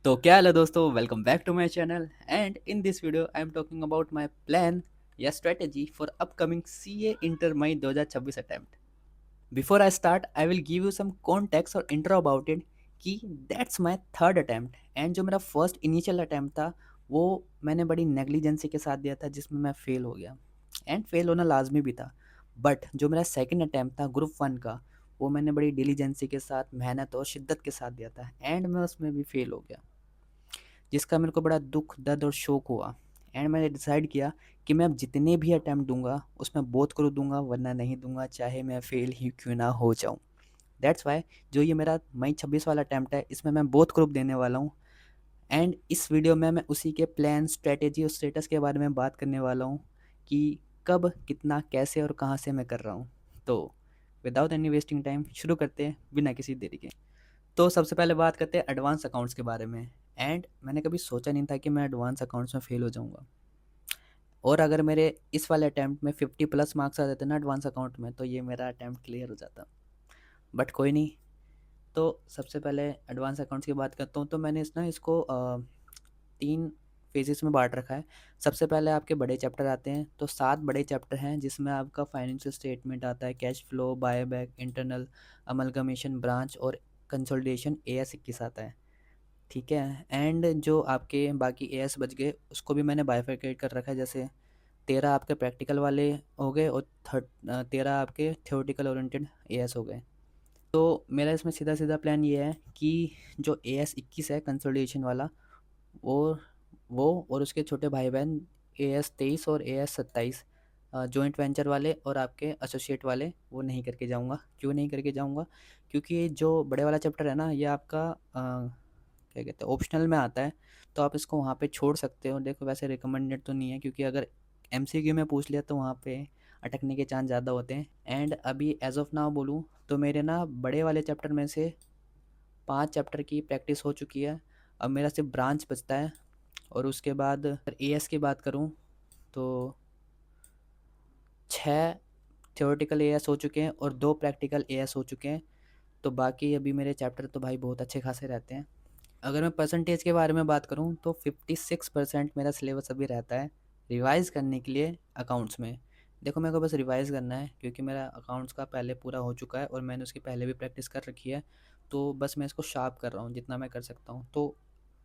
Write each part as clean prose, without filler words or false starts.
तो क्या हाल है दोस्तों, welcome back to my channel and in this video I am talking about my plan या strategy for upcoming CA inter May 2026 attempt. Before I start I will give you some context और intro about it कि that's my third attempt and जो मेरा first initial attempt था वो मैंने बड़ी negligence के साथ दिया था जिसमें मैं फेल हो गया एंड फेल होना लाजमी भी था। बट जो मेरा सेकंड अटेम्प्ट था ग्रुप वन का वो मैंने बड़ी डिलीजेंसी के साथ मेहनत और शिद्दत के साथ दिया था एंड मैं उसमें भी फेल हो गया, जिसका मेरे को बड़ा दुख दर्द और शौक हुआ। एंड मैंने डिसाइड किया कि मैं अब जितने भी अटैम्प्ट दूंगा उसमें बहुत करो दूंगा वरना नहीं दूंगा, चाहे मैं फेल ही क्यों ना हो जाऊँ। दैट्स वाई जो ये मेरा मई 26 वाला अटैम्प्ट है इसमें मैं बहुत ग्रुप देने वाला हूँ एंड इस वीडियो में मैं उसी के प्लान स्ट्रेटेजी और स्टेटस के बारे में बात करने वाला हूँ कि कब कितना कैसे और कहाँ से मैं कर रहा हूँ। तो विदाउट एनी वेस्टिंग टाइम शुरू करते हैं बिना किसी देरी के। तो सबसे पहले बात करते हैं एडवांस अकाउंट्स के बारे में। एंड मैंने कभी सोचा नहीं था कि मैं एडवांस अकाउंट्स में फ़ेल हो जाऊंगा, और अगर मेरे इस वाले अटैम्प्ट में 50 प्लस मार्क्स आ जाते ना एडवांस अकाउंट में तो ये मेरा अटैम्प्ट क्लियर हो जाता। बट कोई नहीं। तो सबसे पहले एडवांस अकाउंट्स की बात करता हूँ। तो मैंने इसको 3 फेजेस में बांट रखा है। सबसे पहले आपके बड़े चैप्टर आते हैं, तो 7 बड़े चैप्टर हैं जिसमें आपका फाइनेंशियल स्टेटमेंट आता है, cash flow, buyback, internal, amalgamation, branch और कंसोलिडेशन AS 21 आता है। ठीक है। एंड जो आपके बाकी एएस बच गए उसको भी मैंने बाइफरकेट कर रखा है, जैसे 13 आपके प्रैक्टिकल वाले हो गए और 13 आपके थ्योरेटिकल ओरिएंटेड एएस हो गए। तो मेरा इसमें सीधा सीधा प्लान ये है कि जो AS 21 है कंसोलिडेशन वाला, और वो और उसके छोटे भाई बहन AS 23 और AS 27 जॉइंट वेंचर वाले और आपके एसोसिएट वाले वो नहीं करके जाऊंगा। क्यों नहीं करके जाऊंगा? क्योंकि जो बड़े वाला चैप्टर है ना ये आपका क्या कहते हैं ऑप्शनल में आता है, तो आप इसको वहाँ पे छोड़ सकते हो। देखो वैसे रिकमेंडेड तो नहीं है क्योंकि अगर MCQ में पूछ लिया तो वहाँ पे अटकने के चांस ज़्यादा होते हैं। एंड अभी एज ऑफ नाउ बोलूँ तो मेरे ना बड़े वाले चैप्टर में से 5 चैप्टर की प्रैक्टिस हो चुकी है। अब मेरा सिर्फ ब्रांच बचता है। और उसके बाद अगर AS की बात करूँ तो 6 थ्योरेटिकल AS हो चुके हैं और 2 प्रैक्टिकल AS हो चुके हैं। तो बाकी अभी मेरे चैप्टर तो भाई बहुत अच्छे खासे रहते हैं। अगर मैं परसेंटेज के बारे में बात करूँ तो 56% मेरा सिलेबस अभी रहता है रिवाइज़ करने के लिए अकाउंट्स में। देखो मेरे को बस रिवाइज़ करना है क्योंकि मेरा अकाउंट्स का पहले पूरा हो चुका है और मैंने उसकी पहले भी प्रैक्टिस कर रखी है। तो बस मैं इसको शार्प कर रहा हूँ जितना मैं कर सकता हूँ। तो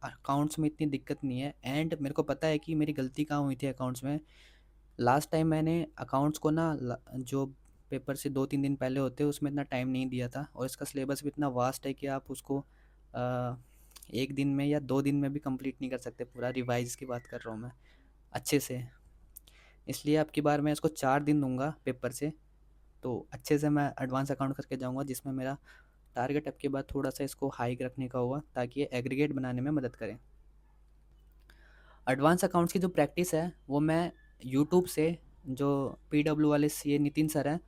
अकाउंट्स में इतनी दिक्कत नहीं है एंड मेरे को पता है कि मेरी गलती कहाँ हुई थी अकाउंट्स में। लास्ट टाइम मैंने अकाउंट्स को ना जो पेपर से 2-3 दिन पहले होते हैं उसमें इतना टाइम नहीं दिया था, और इसका सिलेबस भी इतना वास्ट है कि आप उसको एक दिन में या 2 दिन में भी कंप्लीट नहीं कर सकते। पूरा रिवाइज की बात कर रहा हूँ मैं अच्छे से। इसलिए अब की बार मैं इसको 4 दिन दूंगा पेपर से, तो अच्छे से मैं एडवांस अकाउंट करके जाऊंगा, जिसमें मेरा टारगेट अब के बाद थोड़ा सा इसको हाइक रखने का होगा ताकि ये एग्रीगेट बनाने में मदद करें। एडवांस अकाउंट्स की जो प्रैक्टिस है वो मैं यूट्यूब से, जो PW वाले CA नितिन सर हैं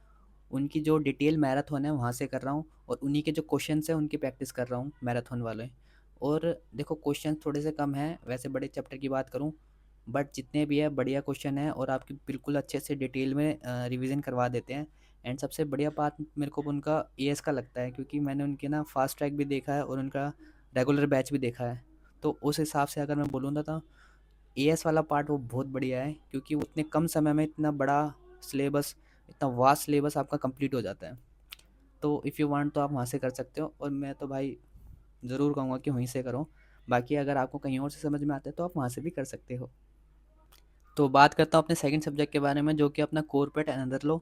उनकी जो डिटेल मैराथन है वहाँ से कर रहा हूँ, और उन्हीं के जो क्वेश्चंस हैं उनकी प्रैक्टिस कर रहा हूँ मैराथन वाले। और देखो क्वेश्चन थोड़े से कम हैं वैसे बड़े चैप्टर की बात करूँ, बट जितने भी है बढ़िया क्वेश्चन है और आपकी बिल्कुल अच्छे से डिटेल में रिवीजन करवा देते हैं। एंड सबसे बढ़िया पार्ट मेरे को उनका AS का लगता है क्योंकि मैंने उनके ना फास्ट ट्रैक भी देखा है और उनका रेगुलर बैच भी देखा है। तो उस हिसाब से अगर मैं बोलूँ ना तो AS वाला पार्ट वो बहुत बढ़िया है क्योंकि वो इतने कम समय में इतना बड़ा सिलेबस, इतना वास्ट सिलेबस आपका कंप्लीट हो जाता है। तो इफ़ यू वांट तो आप वहाँ से कर सकते हो, और मैं तो भाई ज़रूर कहूँगा कि वहीं से करो। बाकी अगर आपको कहीं और से समझ में आता है तो आप वहाँ से भी कर सकते हो। तो बात करता हूँ अपने सेकंड सब्जेक्ट के बारे में जो कि अपना कॉर्पोरेट एंड अदर लॉ।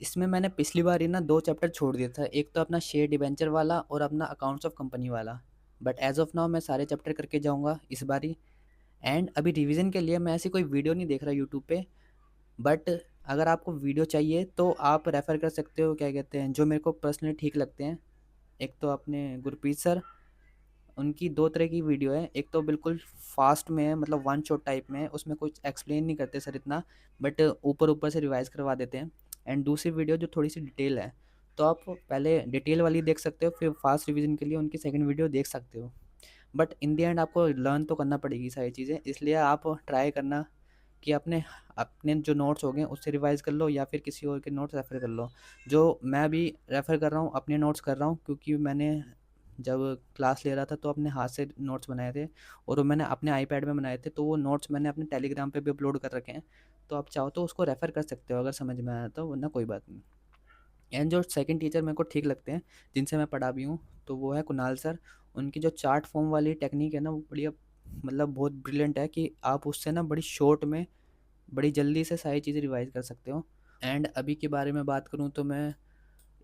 इसमें मैंने पिछली बार ही ना 2 चैप्टर छोड़ दिया था, एक तो अपना शेयर डिबेंचर वाला और अपना अकाउंट्स ऑफ कंपनी वाला। बट एज ऑफ नाउ मैं सारे चैप्टर करके जाऊँगा इस बारी। एंड अभी रिवीजन के लिए मैं ऐसी कोई वीडियो नहीं देख रहा यूट्यूब पे। बट अगर आपको वीडियो चाहिए तो आप रेफ़र कर सकते हो, क्या कहते हैं, जो मेरे को पर्सनली ठीक लगते हैं। एक तो अपने गुरप्रीत सर, उनकी 2 तरह की वीडियो है। एक तो बिल्कुल फास्ट में है, मतलब वन शॉट टाइप में है, उसमें कुछ एक्सप्लेन नहीं करते सर इतना, बट ऊपर ऊपर से रिवाइज करवा देते हैं। एंड दूसरी वीडियो जो थोड़ी सी डिटेल है, तो आप पहले डिटेल वाली देख सकते हो, फिर फास्ट रिवीजन के लिए उनकी सेकंड वीडियो देख सकते हो। बट इन दी एंड आपको लर्न तो करना पड़ेगी सारी चीज़ें, इसलिए आप ट्राई करना कि अपने अपने जो नोट्स हो गए उससे रिवाइज़ कर लो या फिर किसी और के नोट्स रेफ़र कर लो। जो मैं अभी रेफ़र कर रहा हूँ अपने नोट्स कर रहा हूँ क्योंकि मैंने जब क्लास ले रहा था तो अपने हाथ से नोट्स बनाए थे, और वो मैंने अपने आईपैड में बनाए थे, तो वो नोट्स मैंने अपने टेलीग्राम पे भी अपलोड कर रखे हैं। तो आप चाहो तो उसको रेफ़र कर सकते हो अगर समझ में आया तो, वरना कोई बात नहीं। एंड जो सेकंड टीचर मेरे को ठीक लगते हैं, जिनसे मैं पढ़ा भी हूँ, तो वो है कुणाल सर। उनकी जो चार्ट फॉर्म वाली टेक्निक है ना, वो बढ़िया, मतलब बहुत ब्रिलियंट है कि आप उससे ना बड़ी शॉर्ट में बड़ी जल्दी से सारी चीज़ें रिवाइज़ कर सकते हो। एंड अभी के बारे में बात करूँ तो मैं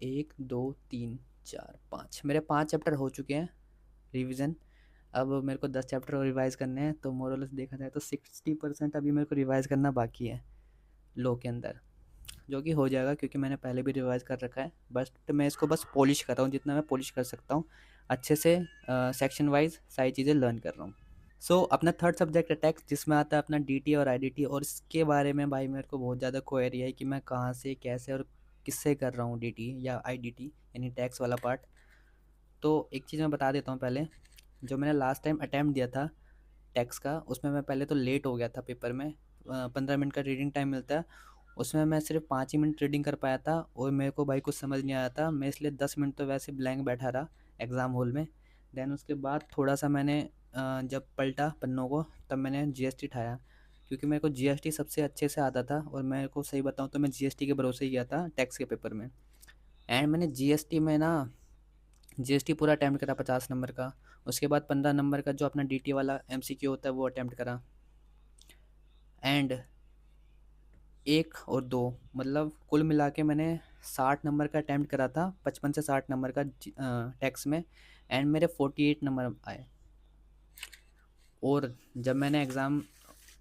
1, 2, 3, 4, 5 मेरे 5 चैप्टर हो चुके हैं रिवीजन। अब मेरे को 10 चैप्टर और रिवाइज़ करने हैं, तो मोर और लेस देखा जाए तो 60% अभी मेरे को रिवाइज़ करना बाकी है लॉ के अंदर, जो कि हो जाएगा क्योंकि मैंने पहले भी रिवाइज़ कर रखा है। बस मैं इसको बस पॉलिश कर रहा हूँ, जितना मैं पॉलिश कर सकता हूँ अच्छे से, सेक्शन वाइज सारी चीज़ें लर्न कर रहा हूँ। अपना थर्ड सब्जेक्ट है टैक्स, जिसमें आता है अपना डीटी और आईडीटी, और इसके बारे में भाई मेरे को बहुत ज़्यादा क्वेरी है कि मैं कहाँ से कैसे और किससे कर रहा हूँ डीटी या आईडीटी, यानी टैक्स वाला पार्ट। तो एक चीज़ मैं बता देता हूँ पहले, जो मैंने लास्ट टाइम अटैम्प्ट दिया था टैक्स का, उसमें मैं पहले तो लेट हो गया था पेपर में। 15 मिनट का रीडिंग टाइम मिलता है, उसमें मैं सिर्फ 5 ही मिनट रीडिंग कर पाया था, और मेरे को भाई कुछ समझ नहीं आया था। मैं इसलिए 10 मिनट तो वैसे ब्लैंक बैठा रहा एग्ज़ाम हॉल में। देन उसके बाद थोड़ा सा मैंने जब पलटा पन्नों को, तब मैंने जीएसटी उठाया, क्योंकि मेरे को जीएसटी सबसे अच्छे से आता था, और मेरे को सही बताऊँ तो मैं जीएसटी के भरोसे ही गया था टैक्स के पेपर में। एंड मैंने जीएसटी में ना जीएसटी पूरा अटैम्प्ट करा 50 नंबर का। उसके बाद 15 नंबर का जो अपना डीटी वाला एमसीक्यू होता है वो अटैम्प्ट करा। एंड 1 और 2, मतलब कुल मिला के मैंने 60 नंबर का अटैम्प्ट करा था, 55 से 60 नंबर का टैक्स में। एंड मेरे 48 नंबर आए। और जब मैंने एग्ज़ाम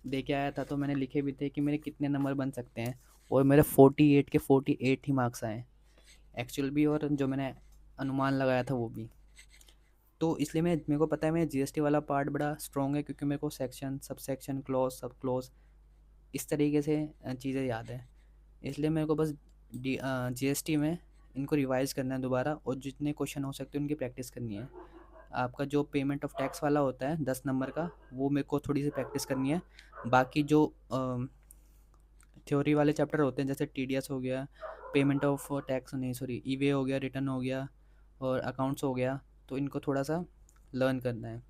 दे के आया था तो मैंने लिखे भी थे कि मेरे कितने नंबर बन सकते हैं, और मेरे 48 के 48 ही मार्क्स आए एक्चुअल भी, और जो मैंने अनुमान लगाया था वो भी। तो इसलिए मेरे को पता है मेरा जीएसटी वाला पार्ट बड़ा स्ट्रॉन्ग है, क्योंकि मेरे को section, sub section, clause, sub clause, इस तरीके से चीज़ें याद है। इसलिए मेरे को बस जीएसटी में इनको रिवाइज़ करना है दोबारा, और जितने क्वेश्चन हो सकते हैं उनकी प्रैक्टिस करनी है। आपका जो पेमेंट ऑफ टैक्स वाला होता है 10 नंबर का, वो मेरे को थोड़ी सी प्रैक्टिस करनी है। बाकी जो थ्योरी वाले चैप्टर होते हैं, जैसे टीडीएस हो गया, पेमेंट ऑफ टैक्स नहीं सॉरी ईवे हो गया, रिटर्न हो गया, और अकाउंट्स हो गया, तो इनको थोड़ा सा लर्न करना है।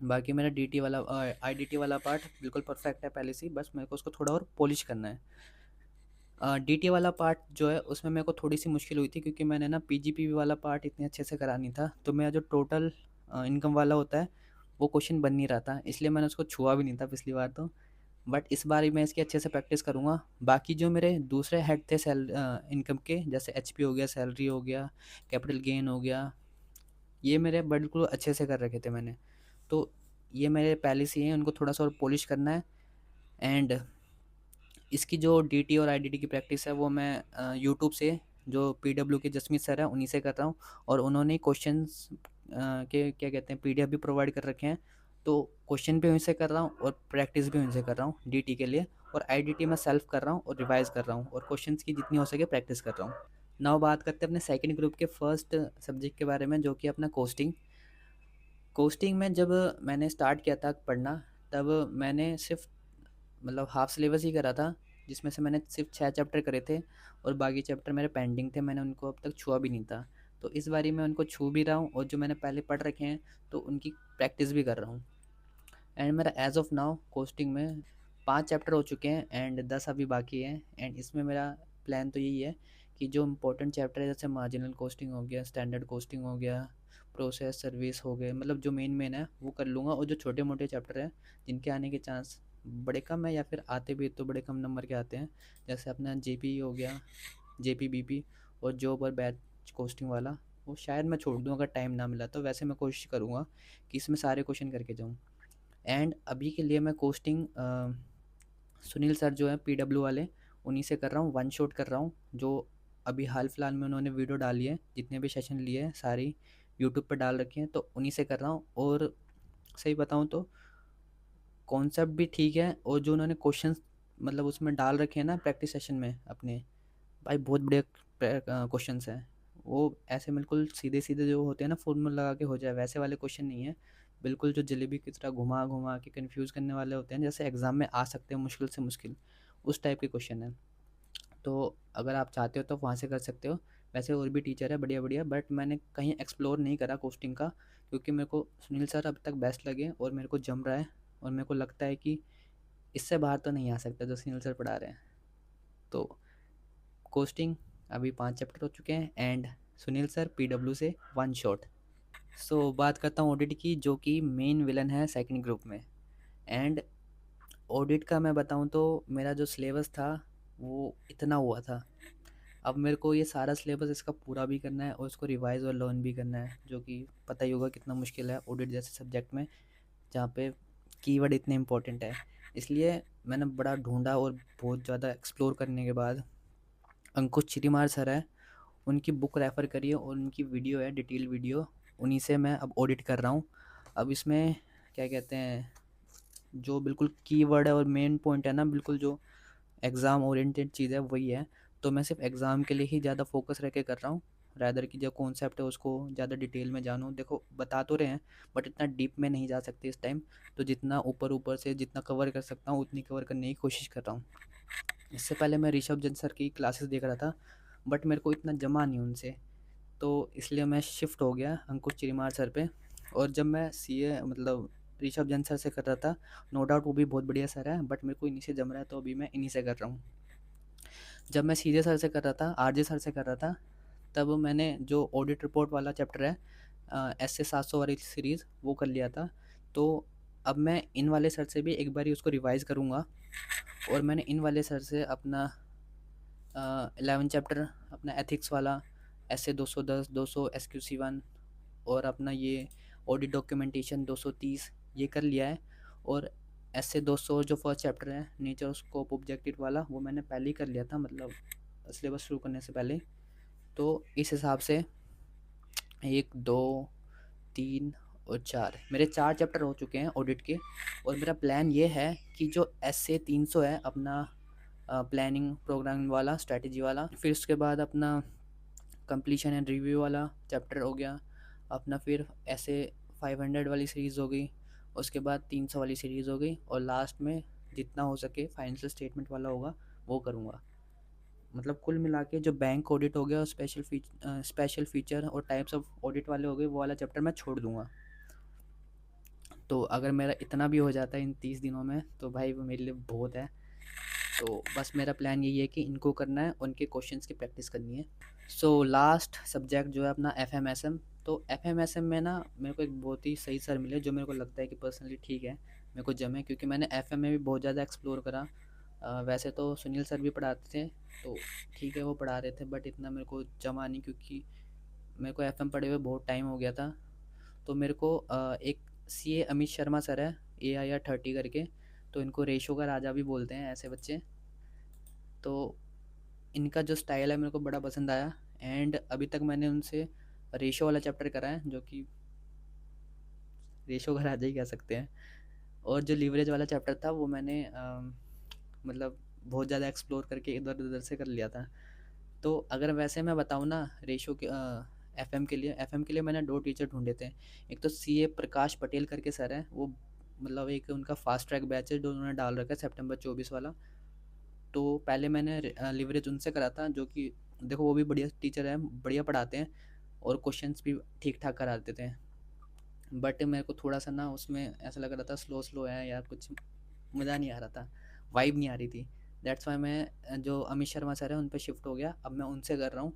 बाकी मेरा डीटी वाला आईडीटी वाला पार्ट बिल्कुल परफेक्ट है पहले से ही, बस मेरे को उसको थोड़ा और पॉलिश करना है। डीटी वाला पार्ट जो है उसमें मेरे को थोड़ी सी मुश्किल हुई थी, क्योंकि मैंने ना पीजीपी वाला पार्ट इतने अच्छे से करा नहीं था, तो मेरा जो टोटल इनकम वाला होता है वो क्वेश्चन बन नहीं रहा था, इसलिए मैंने उसको छुआ भी नहीं था पिछली बार तो। बट इस बार मैं इसकी अच्छे से प्रैक्टिस करूँगा। बाकी जो मेरे दूसरे हेड थे इनकम के, जैसे एचपी हो गया, सैलरी हो गया, कैपिटल गेन हो गया, ये मेरे बिल्कुल अच्छे से कर रखे थे मैंने। तो ये मेरे पहले से ही हैं, उनको थोड़ा सा और पॉलिश करना है। एंड इसकी जो डीटी और आईडीटी की प्रैक्टिस है वो मैं यूट्यूब से, जो पीडब्ल्यू के जसमीत सर हैं उन्हीं से कर रहा हूँ, और उन्होंने क्वेश्चंस के क्या कहते हैं पीडीएफ भी प्रोवाइड कर रखे हैं। तो क्वेश्चन भी उनसे कर रहा हूँ और प्रैक्टिस भी उनसे कर रहा हूँ डीटी के लिए, और आईडीटी मैं सेल्फ कर रहा हूँ और रिवाइज कर रहा हूँ, और क्वेश्चंस की जितनी हो सके प्रैक्टिस कर रहा हूँ। नाउ बात करते हैं अपने सेकंड ग्रुप के फर्स्ट सब्जेक्ट के बारे में, जो कि अपना कोस्टिंग। कोस्टिंग में जब मैंने स्टार्ट किया था पढ़ना, तब मैंने सिर्फ, मतलब हाफ सिलेबस ही करा था, जिसमें से मैंने सिर्फ 6 चैप्टर करे थे, और बाकी चैप्टर मेरे पेंडिंग थे, मैंने उनको अब तक छुआ भी नहीं था। तो इस बारी मैं उनको छू भी रहा हूँ, और जो मैंने पहले पढ़ रखे हैं तो उनकी प्रैक्टिस भी कर रहा हूँ। एंड मेरा एज ऑफ नाउ कोस्टिंग में 5 चैप्टर हो चुके हैं, एंड 10 अभी बाकी हैं। एंड इसमें मेरा प्लान तो यही है कि जो इम्पोर्टेंट चैप्टर है, जैसे मार्जिनल कोस्टिंग हो गया, स्टैंडर्ड कोस्टिंग हो गया, प्रोसेस सर्विस हो गए, मतलब जो मेन मेन है वो कर लूँगा, और जो छोटे मोटे चैप्टर हैं जिनके आने के चांस बड़े कम है, या फिर आते भी तो बड़े कम नंबर के आते हैं, जैसे अपना जेपी हो गया, जेपी बीपी, और जॉब और बैच कोस्टिंग वाला, वो शायद मैं छोड़ दूँ अगर टाइम ना मिला तो। वैसे मैं कोशिश करूँगा कि इसमें सारे क्वेश्चन करके जाऊँ। एंड अभी के लिए मैं कोस्टिंग सुनील सर जो है पीडब्ल्यू वाले, उन्हीं से कर रहा हूँ, वन शॉट कर रहा हूँ, जो अभी हाल फिलहाल में उन्होंने वीडियो डाली है, जितने भी सेशन लिए हैं सारी यूट्यूब पर डाल रखी हैं, तो उन्हीं से कर रहा हूँ। और सही बताऊँ तो कॉन्सेप्ट भी ठीक है, और जो उन्होंने क्वेश्चंस मतलब उसमें डाल रखे हैं ना प्रैक्टिस सेशन में अपने, भाई बहुत बढ़िया क्वेश्चंस हैं। वो ऐसे बिल्कुल सीधे सीधे जो होते हैं ना, फॉर्मूला लगा के हो जाए, वैसे वाले क्वेश्चन नहीं है। बिल्कुल जो जलेबी की तरह घुमा घुमा के कंफ्यूज करने वाले होते हैं, जैसे एग्ज़ाम में आ सकते हैं मुश्किल से मुश्किल, उस टाइप के क्वेश्चन है। तो अगर आप चाहते हो तो वहाँ से कर सकते हो। वैसे और भी टीचर है बढ़िया बढ़िया, बट मैंने कहीं एक्सप्लोर नहीं करा कोस्टिंग का, क्योंकि मेरे को सुनील सर अब तक बेस्ट लगे और मेरे को जम रहा है, और मेरे को लगता है कि इससे बाहर तो नहीं आ सकता जो सुनील सर पढ़ा रहे हैं। तो कोस्टिंग अभी 5 चैप्टर हो चुके हैं, एंड सुनील सर पीडब्ल्यू से 1 शॉट। सो बात करता हूँ ऑडिट की, जो कि मेन विलन है सेकंड ग्रुप में। एंड ऑडिट का मैं बताऊँ तो मेरा जो सिलेबस था वो इतना हुआ था, अब मेरे को ये सारा सिलेबस इसका पूरा भी करना है और उसको रिवाइज और लर्न भी करना है, जो कि पता ही होगा कितना मुश्किल है ऑडिट जैसे सब्जेक्ट में, जहाँ पे कीवर्ड इतने इंपॉर्टेंट है। इसलिए मैंने बड़ा ढूंढा और बहुत ज़्यादा एक्सप्लोर करने के बाद अंकुश चिरीमार सर है, उनकी बुक रेफ़र करी है और उनकी वीडियो है, डिटेल वीडियो, उन्हीं से मैं अब ऑडिट कर रहा हूँ। अब इसमें क्या कहते हैं, जो बिल्कुल कीवर्ड है और मेन पॉइंट है ना, बिल्कुल जो एग्ज़ाम ओरिएंटेड चीज़ है वही है। तो मैं सिर्फ एग्ज़ाम के लिए ही ज़्यादा फोकस रह के कर रहा हूँ, रैदर कि जो कॉन्सेप्ट है उसको ज़्यादा डिटेल में जानूँ। देखो बता तो रहे हैं, बट इतना डीप में नहीं जा सकते इस टाइम, तो जितना ऊपर ऊपर से जितना कवर कर सकता हूँ उतनी कवर करने की कोशिश कर रहा हूँ। इससे पहले मैं ऋषभ जैन सर की क्लासेस देख रहा था, बट मेरे को इतना जमा नहीं उनसे, तो इसलिए मैं शिफ्ट हो गया अंकुश चिरीमार सर पे। और जब मैं सीए मतलब ऋषभ जैन सर से कर रहा था, नो डाउट वो भी बहुत बढ़िया सर है, बट मेरे को इन्हीं से जम रहा है, तो अभी मैं इन्हीं से कर रहा हूँ। जब मैं सीजे सर से कर रहा था, आरजे सर से कर रहा था, तब मैंने जो ऑडिट रिपोर्ट वाला चैप्टर है, एस ए 700 वाली सीरीज़, वो कर लिया था। तो अब मैं इन वाले सर से भी एक बार उसको रिवाइज़ करूँगा, और मैंने इन वाले सर से अपना 11 चैप्टर अपना एथिक्स वाला, एस ए 210, 200 SQC1, और अपना ये ऑडिट डॉक्यूमेंटेशन 230 ये कर लिया है। और ऐसे 200 जो फर्स्ट चैप्टर है नेचर स्कोप ऑब्जेक्टिव वाला, वो मैंने पहले ही कर लिया था, मतलब सिलेबस शुरू करने से पहले। तो इस हिसाब से 1 2 3 और 4 मेरे 4 चैप्टर हो चुके हैं ऑडिट के। और मेरा प्लान ये है कि जो एस ए 300 है अपना प्लानिंग प्रोग्रामिंग वाला स्ट्रैटेजी वाला, फिर उसके बाद अपना कंप्लीशन एंड रिव्यू वाला चैप्टर हो गया अपना, फिर ऐसे 500 वाली सीरीज़ हो गई, उसके बाद 300 वाली सीरीज़ हो गई, और लास्ट में जितना हो सके फाइनेंशियल स्टेटमेंट वाला होगा वो करूँगा। मतलब कुल मिला के जो बैंक ऑडिट हो गया और स्पेशल फीचर और टाइप्स ऑफ ऑडिट वाले हो गए, वो वाला चैप्टर मैं छोड़ दूँगा। तो अगर मेरा इतना भी हो जाता है इन 30 दिनों में, तो भाई वो मेरे लिए बहुत है। तो बस मेरा प्लान यही है कि इनको करना है, उनके क्वेश्चंस की प्रैक्टिस करनी है। सो लास्ट सब्जेक्ट जो है अपना FMSM। तो FMSM में ना मेरे को एक बहुत ही सही सर मिले, जो मेरे को लगता है कि पर्सनली ठीक है, मेरे को जमे, क्योंकि मैंने FM में भी बहुत ज़्यादा एक्सप्लोर करा। वैसे तो सुनील सर भी पढ़ाते थे, तो ठीक है वो पढ़ा रहे थे, बट इतना मेरे को जमा नहीं, क्योंकि मेरे को FM पढ़े हुए बहुत टाइम हो गया था। तो मेरे को एक CA अमित शर्मा सर है, AIR 30 करके, तो इनको रेशो का राजा भी बोलते हैं ऐसे बच्चे। तो इनका जो स्टाइल है मेरे को बड़ा पसंद आया, एंड अभी तक मैंने उनसे रेशो वाला चैप्टर करा है, जो कि रेशो का राजा ही कह सकते हैं। और जो लीवरेज वाला चैप्टर था वो मैंने मतलब बहुत ज़्यादा एक्सप्लोर करके इधर उधर से कर लिया था। तो अगर वैसे मैं बताऊँ ना रेशो के एफएम के लिए मैंने 2 टीचर ढूंढे थे। एक तो CA प्रकाश पटेल करके सर हैं, वो मतलब एक उनका फास्ट ट्रैक बैच है जो उन्होंने डाल रखा है सितंबर 24 वाला। तो पहले मैंने लिवरेज उनसे करा था, जो कि देखो वो भी बढ़िया टीचर हैं, बढ़िया पढ़ाते हैं और क्वेश्चंस भी ठीक ठाक करा देते हैं। बट मेरे को थोड़ा सा ना उसमें ऐसा लग रहा था स्लो स्लो है यार, कुछ मज़ा नहीं आ रहा था, वाइब नहीं आ रही थी। दैट्स वाई मैं जो अमित शर्मा सर है उन पर शिफ्ट हो गया, अब मैं उनसे कर रहा हूँ।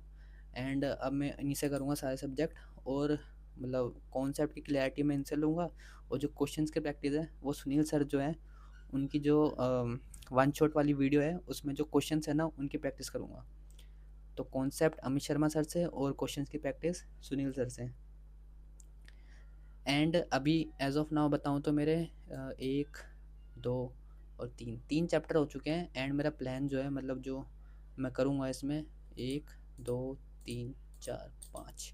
एंड अब मैं इन्हीं से करूँगा सारे सब्जेक्ट, और मतलब कॉन्सेप्ट की क्लैरिटी मैं इनसे लूँगा, और जो क्वेश्चंस की प्रैक्टिस है वो सुनील सर जो है उनकी जो वन शॉट वाली वीडियो है उसमें जो क्वेश्चंस है ना उनकी प्रैक्टिस करूँगा। तो कॉन्सेप्ट अमित शर्मा सर से और क्वेश्चंस की प्रैक्टिस सुनील सर से। एंड अभी एज ऑफ नाउ बताऊँ तो मेरे 1 2 और 3 चैप्टर हो चुके हैं। एंड मेरा प्लान जो है मतलब जो मैं करूँगा इसमें 1 2 3 4 5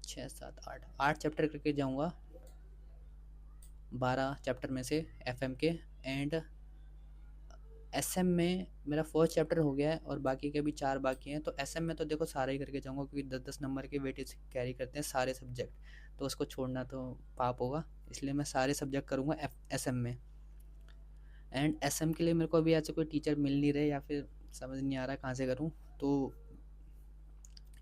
6 7 8 चैप्टर करके जाऊँगा 12 चैप्टर में से FM के। एंड SM में मेरा फर्स्ट चैप्टर हो गया है और बाकी के भी 4 बाकी हैं। तो SM में तो देखो सारे ही करके जाऊँगा, क्योंकि 10-10 नंबर के वेटेज कैरी करते हैं सारे सब्जेक्ट, तो उसको छोड़ना तो पाप होगा, इसलिए मैं सारे सब्जेक्ट करूँगा SM में। एंड SM के लिए मेरे को अभी ऐसे कोई टीचर मिल नहीं रहे, या फिर समझ नहीं आ रहा कहाँ से करूँ। तो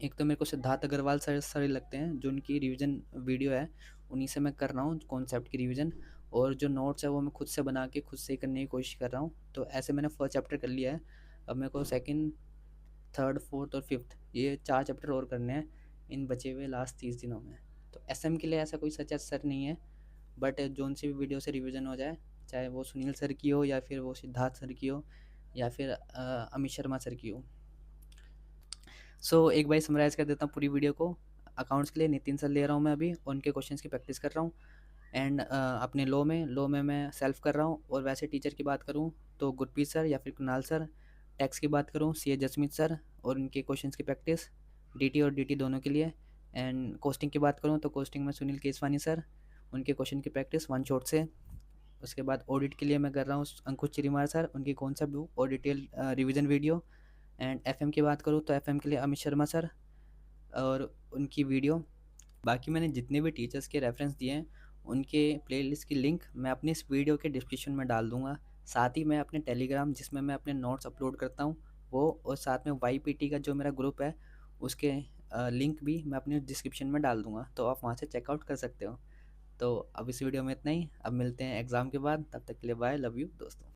एक तो मेरे को सिद्धार्थ अग्रवाल सर सर ही लगते हैं, जो उनकी रिवीजन वीडियो है उन्हीं से मैं कर रहा हूँ कॉन्सेप्ट की रिवीजन, और जो नोट्स है वो मैं खुद से बना के खुद से ही करने की कोशिश कर रहा हूँ। तो ऐसे मैंने फर्स्ट चैप्टर कर लिया है, अब मेरे को सेकंड, थर्ड, फोर्थ और फिफ्थ, ये 4 चैप्टर और करने हैं इन बचे हुए लास्ट 30 दिनों में। तो एसएम के लिए ऐसा कोई सच्चा सर नहीं है, बट जोन सी भी वीडियो से रिवीजन हो जाए, चाहे वो सुनील सर की हो या फिर वो सिद्धार्थ सर की हो या फिर अमित शर्मा सर की हो। सो एक बार समराइज़ कर देता हूँ पूरी वीडियो को। अकाउंट्स के लिए नितिन सर ले रहा हूँ मैं अभी, उनके क्वेश्चंस की प्रैक्टिस कर रहा हूँ। एंड अपने लॉ में मैं सेल्फ कर रहा हूँ। और वैसे टीचर की बात करूँ तो गुरप्रीत सर या फिर कुणाल सर। टैक्स की बात करूँ सीए जसमीत सर और उनके क्वेश्चंस की प्रैक्टिस, डीटी और डीटी दोनों के लिए। एंड कोस्टिंग की बात करूँ तो कोस्टिंग में सुनील केसवानी सर, उनके क्वेश्चन की प्रैक्टिस वन शॉट से। उसके बाद ऑडिट के लिए मैं कर रहा हूँ अंकुश चिरीमार सर, उनकी कॉन्सेप्ट बुक और detail revision video. And FM की बात करूँ तो एफएम के लिए अमित शर्मा सर और उनकी वीडियो। बाकी मैंने जितने भी टीचर्स के रेफरेंस दिए हैं उनके प्लेलिस्ट की लिंक मैं अपनी इस वीडियो के डिस्क्रिप्शन में डाल दूंगा। साथ ही मैं अपने टेलीग्राम जिसमें मैं अपने नोट्स अपलोड करता हूँ वो, और साथ में वाईपीटी का जो मेरा ग्रुप है उसके लिंक भी मैं अपने डिस्क्रिप्शन में डाल दूंगा, तो आप वहाँ से चेकआउट कर सकते हो। तो अब इस वीडियो में इतना ही, अब मिलते हैं एग्ज़ाम के बाद, तब तक के लिए बाय, लव यू दोस्तों।